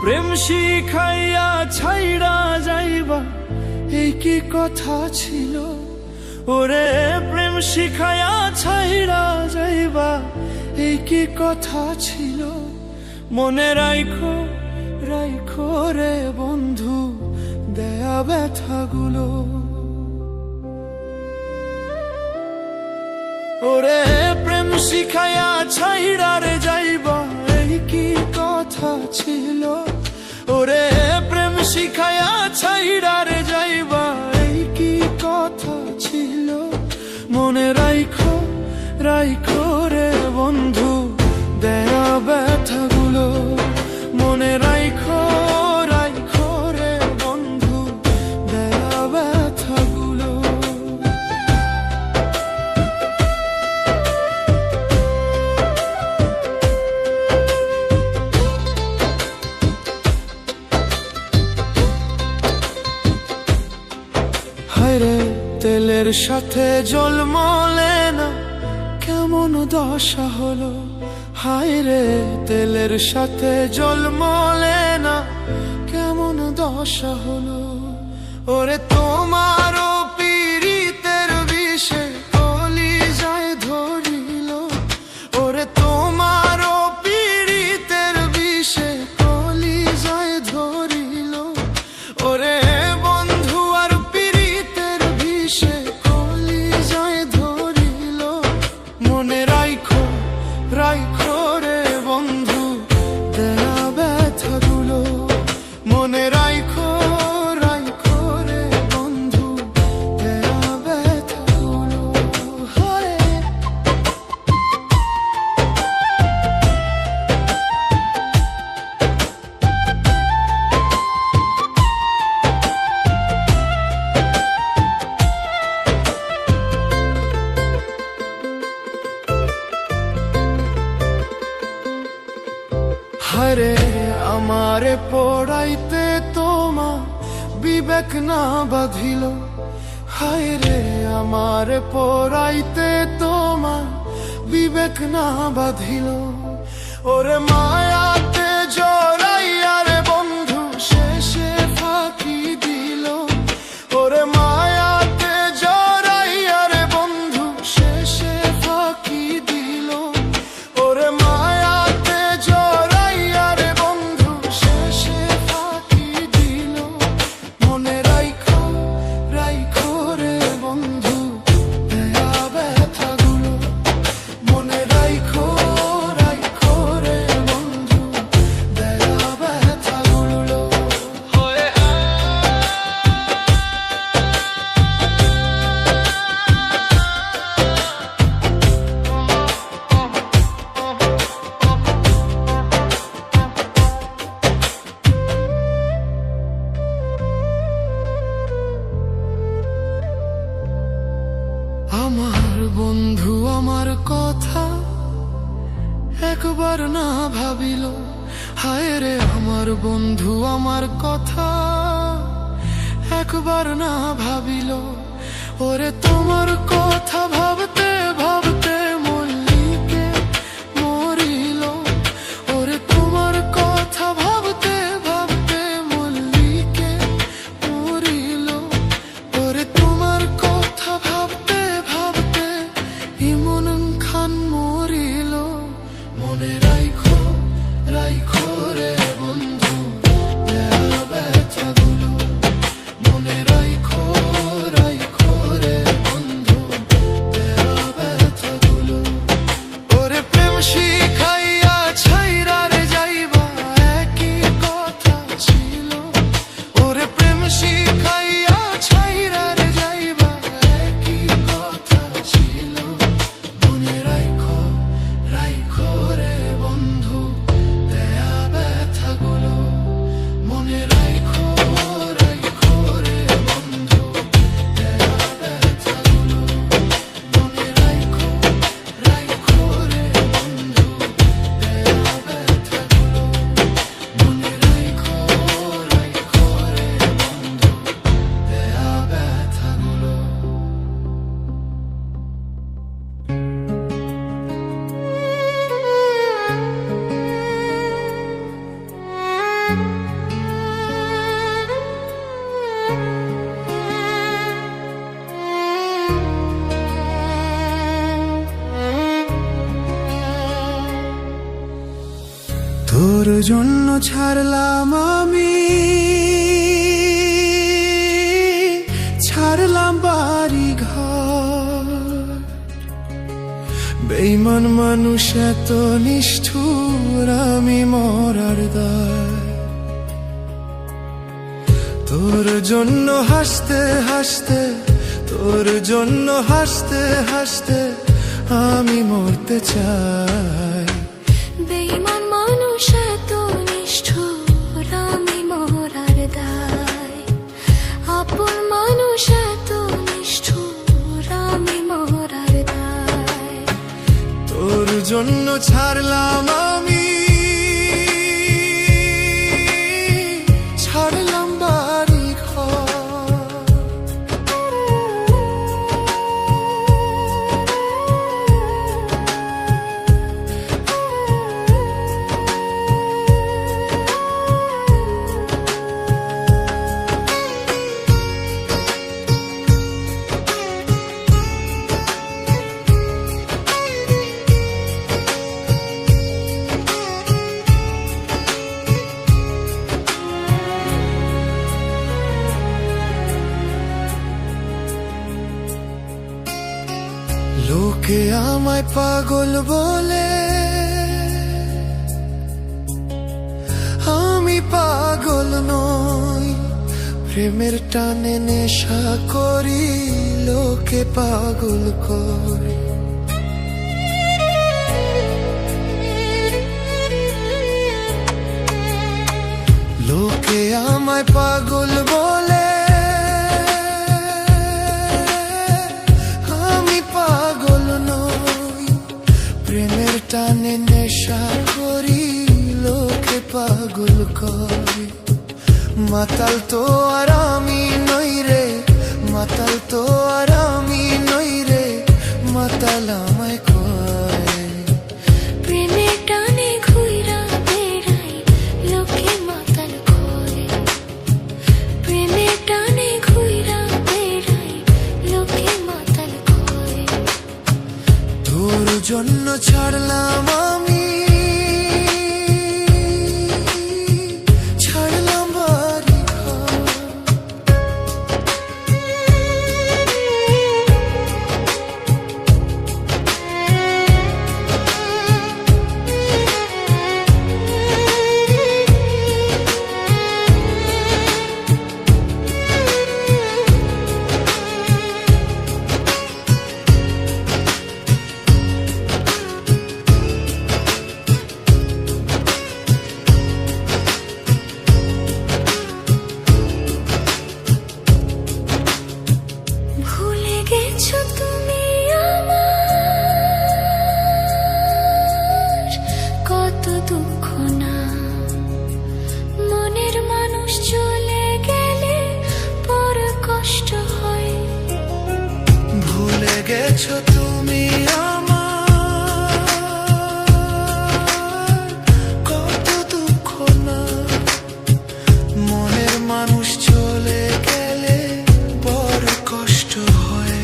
প্রেম শিখাইয়া ছাইড়া যাইবা এই কি কথা ছিল। ওরে প্রেম শিখাইয়া ছাইড়া যাইবা এই কি কথা ছিল। মনে রাইখো রাইখো রে বন্ধু দেয়া ব্যথাগুলো। ওরে প্রেম শিখাইয়া ছাইড়া রে যাইবা এই কি কথা ছিল। ওরে প্রেম শিখাইয়া ছাইড়া রে যাইবা এই কি কথা ছিল। মনে রাইখো রাইখো রে বন্ধু দেয়া ব্যথাগুলো। মনে রাইখো রাইখো রে বন্ধু দেয়া ব্যথাগুলো। হায়রে তেলের সাথে জল মলে না কেমন দশা হলো। হায়রে তেলের সাথে জল মলে না কেমন দশা হলো। ওরে তোমারও পীড়িতের বিষে কলিজায় ধরিল। ওরে তোমারও পীড়িতের বিষে কলিজায় ধরিল। ওরে বন্ধু আর পীড়িতের বিষে কলিজায় ধরিল। মনে রাইখো রাইখো রে বন্ধু দেয়া ব্যথাগুলো। মনে রাইখো রাইখো রে বন্ধু দেয়া ব্যথাগুলো। হায়রে আমারে পড়াইতে তোমা বিবেক না বাঁধিল। হায়রে আমারে পড়াইতে তোমা বিবেক না বাঁধিল। ওরে মায়াতে জড়াইয়া রে বন্ধু শেষে ফাঁকি দিল। ওরে মায়াতে জড়াইয়া রে বন্ধু শেষে ফাঁকি দিল। ওরে মায়াতে জড়াইয়া রে বন্ধু শেষে ফাঁকি দিল। মনে রাইখো রাইখো রে বন্ধু দেয়া ব্যথাগুলো। মনে রাইখো রাইখো রে বন্ধু দেয়া ব্যথাগুলো। আমার বন্ধু আমার কথা একবার না ভাবিল। হায় রে আমার বন্ধু আমার কথা একবার না ভাবিল। ওরে তোমার কথা ভাবতে ভাবতে মল্লিকে মরিল। ওরে তোমার কথা ভাবতে ভাবতে মল্লিকে মরিল। ওরে তোমার কথা ভাবতে ভাবতে ইমন খান মরিল। মনে রাইখো রাইখো রে বন্ধু দেয়া ব্যথাগুলো। মনে রাইখো রাইখো রে বন্ধু দেয়া তোর জন্য ছাড়লাম আমি, ছাড়লাম বাড়ি ঘর। বেঈমান মানুষ এত নিষ্ঠুর, আমি মরার দায়। তোর জন্য হাসতে হাসতে, তোর জন্য হাসতে হাসতে আমি মরতে চাই। বেঈমান মানুষ এত নিষ্ঠুর, আমি মরার দায়। আপন মানুষ এত নিষ্ঠুর, আমি মরার দায়। তোর জন্য ছাড়লাম আমি, ছাড়লাম বাড়ি ঘর। লোকে আমায় পাগল বলে, আমি পাগল নই। প্রেমের টানে নেশা করি, লোকে পাগল করে। লোকে আমায় পাগল বলে, প্রেমের টানে নেশা করি, লোকে পাগল করে। মাতাল তো আর আমি নই রে, মাতাল তো আর আমি নই রে, মাতাল আমায় কয়। প্রেমের টানে ঘুইরা বেড়াই, লোকে মাতাল করে। প্রেমের টানে ঘুইরা বেড়াই, লোকে মাতাল করে। তোর জন্য ছাড়লাম আমি, ছাড়লাম বাড়ি ঘর। ভুলে গেছো তুমি আমার কত দুঃখ না। মনের মানুষ চলে গেলে বড় কষ্ট হয়। ভুলে গেছো তুমি আমার কত দুঃখ না। মনের মানুষ চলে গেলে বড় কষ্ট হয়।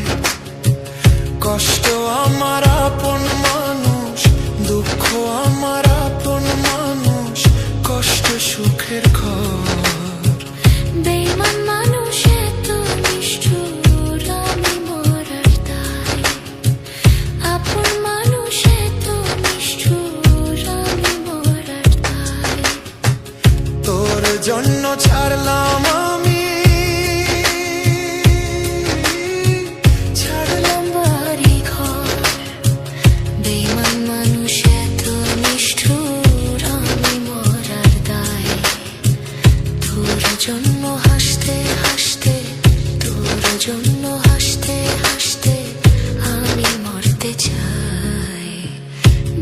কষ্ট আমার আপন মানুষ, দুঃখ আমার আপন মানুষ, কষ্ট সুখের ঘর। বেঈমান মানুষ এত নিষ্ঠুর, আমি মরার দায়। আপন মানুষ এত নিষ্ঠুর, আমি মরার দায়। তোর জন্য ছাড়লাম আমি, ছাড়লাম বাড়ি ঘর। বেঈমান মানুষ এত নিষ্ঠুর, আমি মরার দায়। তোর জন্য হাসতে হাসতে, তোর জন্য হাসতে হাসতে আমি মরতে চাই।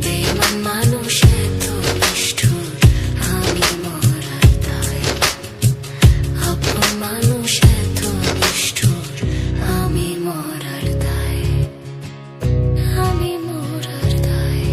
বেঈমান মানুষ এত নিষ্ঠুর, আমি মরার দায়। আপন মানুষ এত নিষ্ঠুর, আমি মরার দায়। আমি মরার দায়।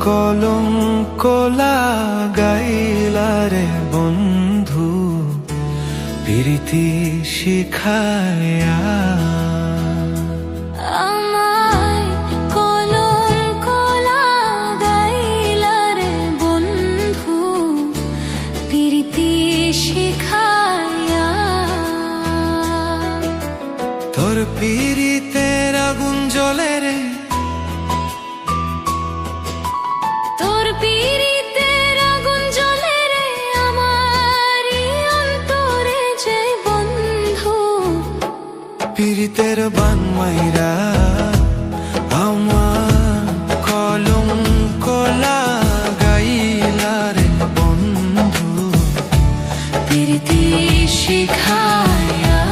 কলঙ্ক লাগাইলা রে বন্ধু প্রীতি শিখায়া। আমায় কলঙ্ক লাগাইলা রে বন্ধু প্রীতি শিখায়া। তোর পীড়িতের আগুন জ্বলে রে, তোর পীড়িতের আগুন জ্বলে রে আমারই অন্তরে যে বন্ধু। পীড়িতের বান মাইরা আমার কলঙ্ক লাগাইলা রে বন্ধু প্রীতি শিখায়া।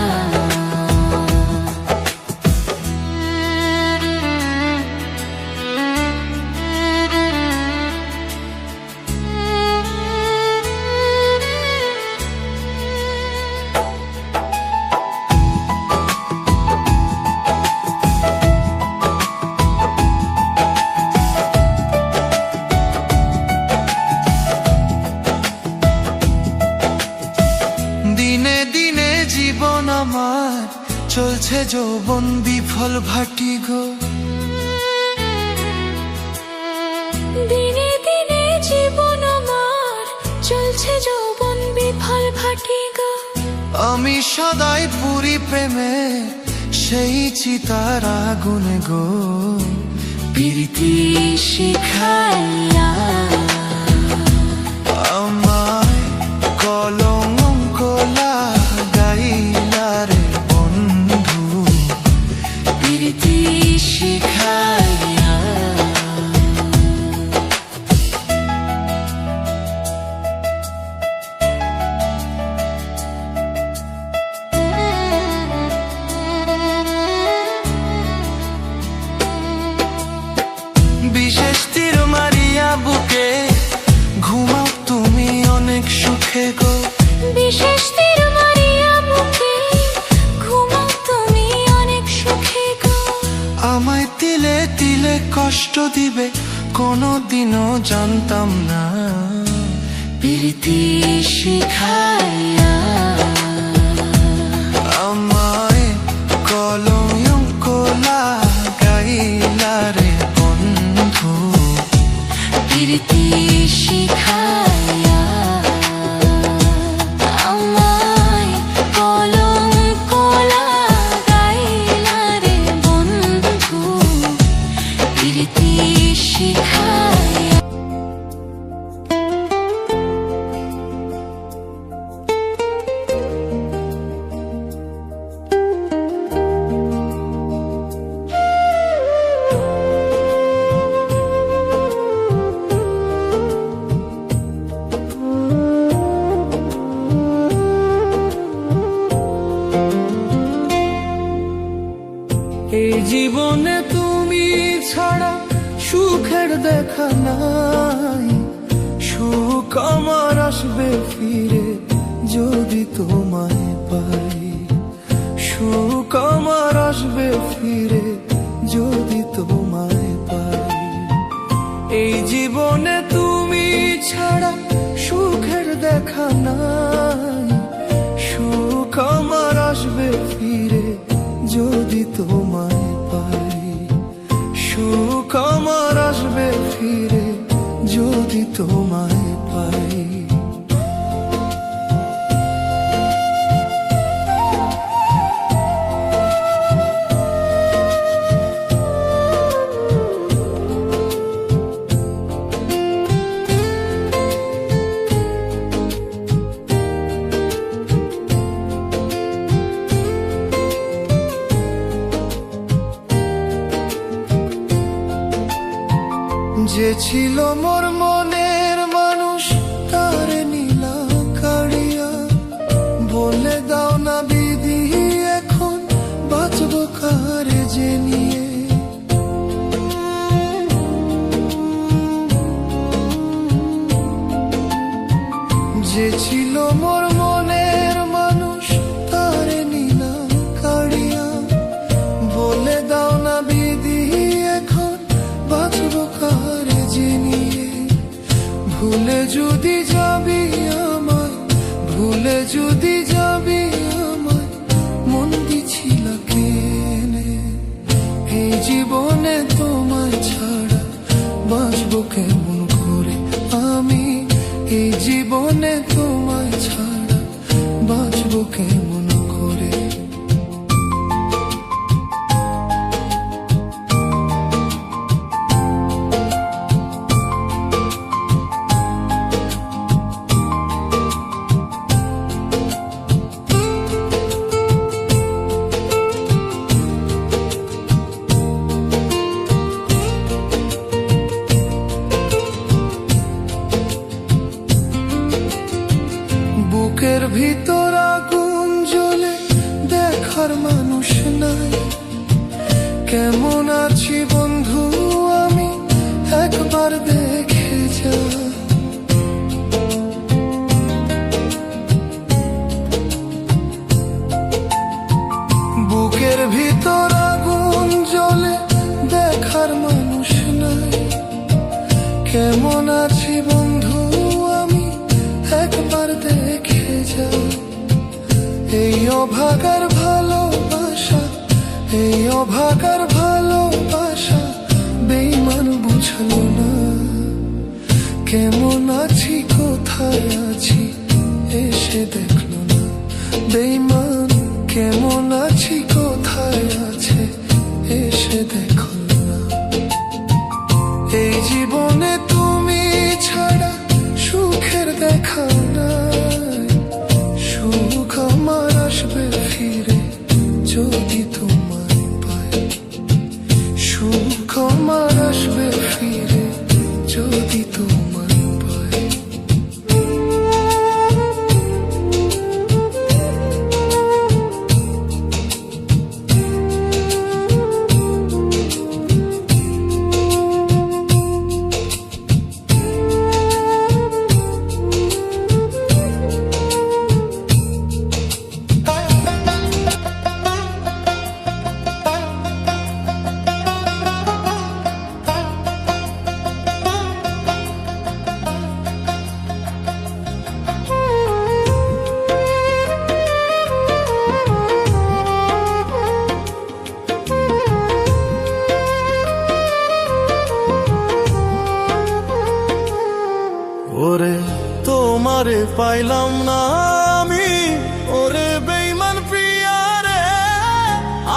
দিনে দিনে জীবন আমার চলছে যৌবন বিফল ভাটি গো। দিনে দিনে জীবন আমার চলছে যৌবন বিফল ভাটি গো। আমি সদাই পুরি প্রেমে সেই চিতার আগুনে গো। প্রীতি শিখায়া। আমায় কলঙ্ক লাগাইলা রে বন্ধু প্রীতি শিখায়া। বিশেষ তীর মারিয়া বুকে ঘুমাও তুমি অনেক সুখে গো। বিশেষ তীর মারিয়া বুকে ঘুমাও তুমি অনেক সুখে গো। আমায় তিলে তিলে কষ্ট দিবে কোনোদিনও জানতাম না। প্রীতি শিখায়া। আমায় কলঙ্ক লাগাইলা রে বন্ধু প্রীতি শিখায়া। আমায় কলঙ্ক লাগাইলা রে বন্ধু প্রীতি শিখায়া। এই জীবনে তুমি ছাড়া সুখের দেখা নাই। সুখ আমার আসবে ফিরে যদি তোমায় পাই। সুখ আমার আসবে ফিরে যদি তোমায় পাই। এই জীবনে তুমি ছাড়া সুখের দেখা নাই। সুখ আমার আসবে ফিরে যদি তোমায় পাই। সুখ আমার আসবে ফিরে যদি তোমায় পাই। যে ছিল মোর মনের মানুষ তার নীলা কাড়িয়া। বলে দাও না বিধি এখন বাঁচবো কারে যে নিয়ে। যে ছিল মোর মনের মানুষ তার নীলা কাড়িয়া। বলে দাও না বিধি এখন বাঁচবো কারে যে নিয়ে। যদি যাবি আমায়, ভুলে যদি যাবি আমায়, মন দিছিল কেনে? এই জীবনে তোমায় ছাড়া বাঁচবো কেমন করে আমি? এই জীবনে তোমায় ছাড়া বাঁচবো কেমন করে? বুকের ভিতর আগুন জ্বলে, দেখার মানুষ নাই। কেমন আছি বন্ধু আমি, একবার দেখে যা। বুকের ভিতর আগুন জ্বলে, দেখার মানুষ নাই। কেমন আছি বন্ধু আমি, একবার দেখে যা। এই অভাগার ভালোবাসা, এই অভাগার ভালোবাসা বেঈমান বুঝলো না। কেমন আছি কোথায় আছি এসে দেখলো না। বেঈমান কেমন আছি কোথায় আছে এসে দেখলো না। এই জীবনে তুমি ছাড়া সুখের দেখা নাই। সুখ আমার আসবে ফিরে যদি তোমায় পাই। সুখ আমার আসবে ফিরে যদি তোমায় পাই। ওরে তোমারে পাইলাম না আমি, ওরে বেঈমান প্রিয়া রে,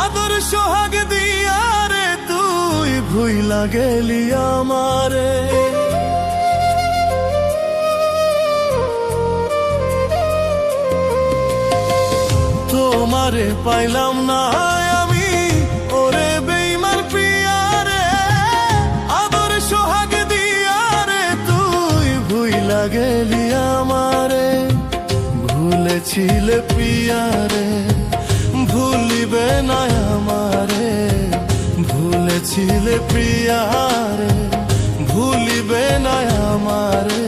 আদর সোহাগ দিয়া রে তুই ভুইলা গেলি আমারে। তোমারে পাইলাম না আমি, ওরে বেঈমান প্রিয়া রে, আদর সোহাগ দিয়া রে তুই ভুইলা গেলি আমারে। ভুলেছিলে প্রিয়া রে, ভুলিবে না আমারে। ভুলেছিলে প্রিয়া রে, ভুলিবে না আমারে।